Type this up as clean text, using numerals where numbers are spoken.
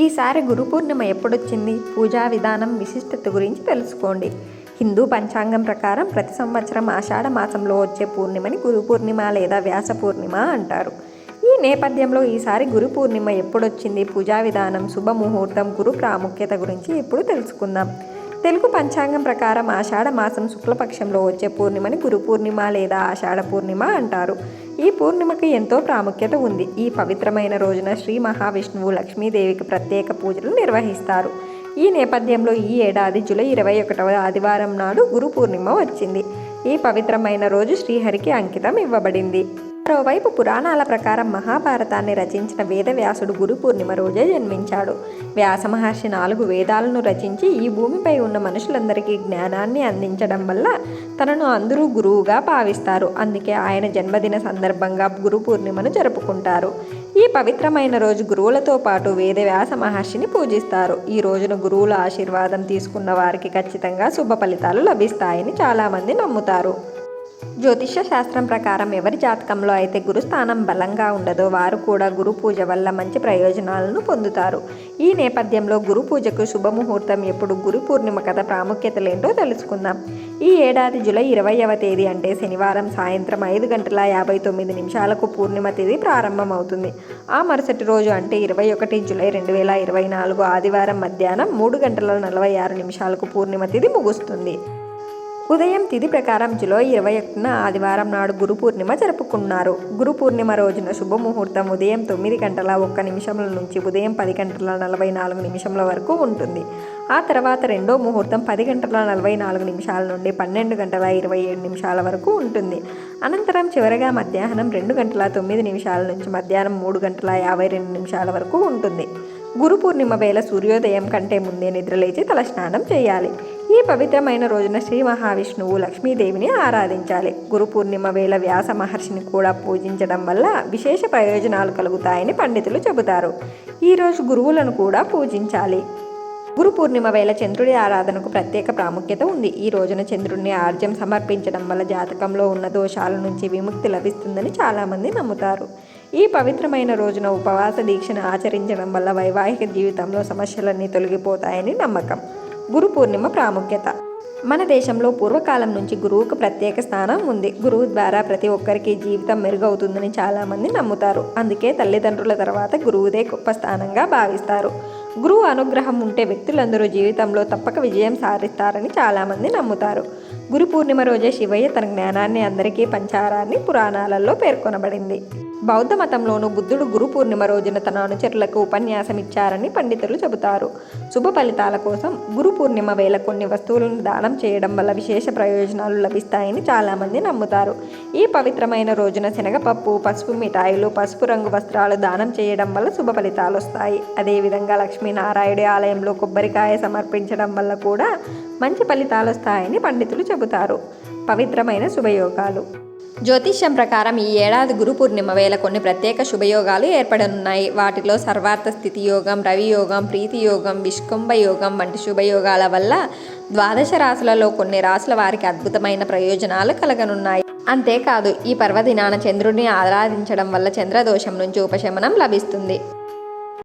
ఈసారి గురు పూర్ణిమ ఎప్పుడొచ్చింది? పూజా విధానం, విశిష్టత గురించి తెలుసుకోండి. హిందూ పంచాంగం ప్రకారం ప్రతి సంవత్సరం ఆషాఢ మాసంలో వచ్చే పూర్ణిమని గురు పూర్ణిమ లేదా వ్యాస పూర్ణిమ అంటారు. ఈ నేపథ్యంలో ఈసారి గురు పూర్ణిమ ఎప్పుడొచ్చింది, పూజా విధానం, శుభముహూర్తం, గురు ప్రాముఖ్యత గురించి ఇప్పుడు తెలుసుకుందాం. తెలుగు పంచాంగం ప్రకారం ఆషాఢ మాసం శుక్లపక్షంలో వచ్చే పూర్ణిమని గురు పూర్ణిమ లేదా ఆషాఢ పూర్ణిమ అంటారు. ఈ పూర్ణిమకి ఎంతో ప్రాముఖ్యత ఉంది. ఈ పవిత్రమైన రోజున శ్రీ మహావిష్ణువు, లక్ష్మీదేవికి ప్రత్యేక పూజలు నిర్వహిస్తారు. ఈ నేపథ్యంలో ఈ ఏడాది జూలై 21వ ఆదివారం నాడు గురు పూర్ణిమ వచ్చింది. ఈ పవిత్రమైన రోజు శ్రీహరికి అంకితం ఇవ్వబడింది. మరోవైపు పురాణాల ప్రకారం మహాభారతాన్ని రచించిన వేదవ్యాసుడు గురు పూర్ణిమ రోజే జన్మించాడు. వ్యాస మహర్షి 4 వేదాలను రచించి ఈ భూమిపై ఉన్న మనుషులందరికీ జ్ఞానాన్ని అందించడం వల్ల తనను అందరూ గురువుగా భావిస్తారు. అందుకే ఆయన జన్మదిన సందర్భంగా గురు పూర్ణిమను జరుపుకుంటారు. ఈ పవిత్రమైన రోజు గురువులతో పాటు వేదవ్యాస మహర్షిని పూజిస్తారు. ఈ రోజున గురువుల ఆశీర్వాదం తీసుకున్న వారికి ఖచ్చితంగా శుభ ఫలితాలు లభిస్తాయని చాలామంది నమ్ముతారు. జ్యోతిష్య శాస్త్రం ప్రకారం ఎవరి జాతకంలో అయితే గురుస్థానం బలంగా ఉండదో వారు కూడా గురు పూజ వల్ల మంచి ప్రయోజనాలను పొందుతారు. ఈ నేపథ్యంలో గురు పూజకు శుభముహూర్తం ఎప్పుడు, గురు పూర్ణిమ కథ ప్రాముఖ్యతలేంటో తెలుసుకుందాం. ఈ ఏడాది జూలై 20వ తేదీ అంటే శనివారం సాయంత్రం 5:59 పూర్ణిమ తేదీ ప్రారంభమవుతుంది. ఆ మరుసటి రోజు అంటే 21 జూలై 2024 ఆదివారం మధ్యాహ్నం 3:46 పూర్ణిమ తేదీ ముగుస్తుంది. ఉదయం తిథి ప్రకారం జూలై 21న ఆదివారం నాడు గురు పూర్ణిమ జరుపుకున్నారు. గురు పూర్ణిమ రోజున శుభముహూర్తం ఉదయం 9:01 నుంచి ఉదయం 10:44 వరకు ఉంటుంది. ఆ తర్వాత రెండో ముహూర్తం 10:44 నుండి 12:27 వరకు ఉంటుంది. అనంతరం చివరగా మధ్యాహ్నం 2:09 నుంచి మధ్యాహ్నం 3:52 వరకు ఉంటుంది. గురు పూర్ణిమ వేళ సూర్యోదయం కంటే ముందే నిద్రలేచి తలస్నానం చేయాలి. ఈ పవిత్రమైన రోజున శ్రీ మహావిష్ణువు, లక్ష్మీదేవిని ఆరాధించాలి. గురు పూర్ణిమ వేళ వ్యాస మహర్షిని కూడా పూజించడం వల్ల విశేష ప్రయోజనాలు కలుగుతాయని పండితులు చెబుతారు. ఈరోజు గురువులను కూడా పూజించాలి. గురు పూర్ణిమ వేళ చంద్రుడి ఆరాధనకు ప్రత్యేక ప్రాముఖ్యత ఉంది. ఈ రోజున చంద్రుడిని ఆర్జ్యం సమర్పించడం వల్ల జాతకంలో ఉన్న దోషాల నుంచి విముక్తి లభిస్తుందని చాలామంది నమ్ముతారు. ఈ పవిత్రమైన రోజున ఉపవాస దీక్షను ఆచరించడం వల్ల వైవాహిక జీవితంలో సమస్యలన్నీ తొలగిపోతాయని నమ్మకం. గురు పూర్ణిమ ప్రాముఖ్యత. మన దేశంలో పూర్వకాలం నుంచి గురువుకు ప్రత్యేక స్థానం ఉంది. గురువు ద్వారా ప్రతి ఒక్కరికి జీవితం మెరుగవుతుందని చాలామంది నమ్ముతారు. అందుకే తల్లిదండ్రుల తర్వాత గురువుదే గొప్ప స్థానంగా భావిస్తారు. గురువు అనుగ్రహం ఉంటే వ్యక్తులందరూ జీవితంలో తప్పక విజయం సాధిస్తారని చాలామంది నమ్ముతారు. గురు పూర్ణిమ రోజే శివయ్య తన జ్ఞానాన్ని అందరికీ పంచారని పురాణాలలో పేర్కొనబడింది. బౌద్ధ మతంలోనూ బుద్ధుడు గురు పూర్ణిమ రోజున తన అనుచరులకు ఉపన్యాసం ఇచ్చారని పండితులు చెబుతారు. శుభ ఫలితాల కోసం గురు పూర్ణిమ వేళ కొన్ని వస్తువులను దానం చేయడం వల్ల విశేష ప్రయోజనాలు లభిస్తాయని చాలామంది నమ్ముతారు. ఈ పవిత్రమైన రోజున శనగపప్పు, పసుపు మిఠాయిలు, పసుపు రంగు వస్త్రాలు దానం చేయడం వల్ల శుభ ఫలితాలు వస్తాయి. అదేవిధంగా లక్ష్మీనారాయణుడి ఆలయంలో కొబ్బరికాయ సమర్పించడం వల్ల కూడా మంచి ఫలితాలు వస్తాయని పండితులు చెబుతారు. పవిత్రమైన శుభయోగాలు. జ్యోతిష్యం ప్రకారం ఈ ఏడాది గురు పూర్ణిమ వేళ కొన్ని ప్రత్యేక శుభయోగాలు ఏర్పడనున్నాయి. వాటిలో సర్వార్థ స్థితి యోగం, రవి యోగం, ప్రీతి యోగం, విష్కుంభ యోగం వంటి శుభయోగాల వల్ల ద్వాదశ రాశులలో కొన్ని రాశుల వారికి అద్భుతమైన ప్రయోజనాలు కలగనున్నాయి. అంతేకాదు ఈ పర్వదినాన చంద్రుడిని ఆరాధించడం వల్ల చంద్రదోషం నుంచి ఉపశమనం లభిస్తుంది.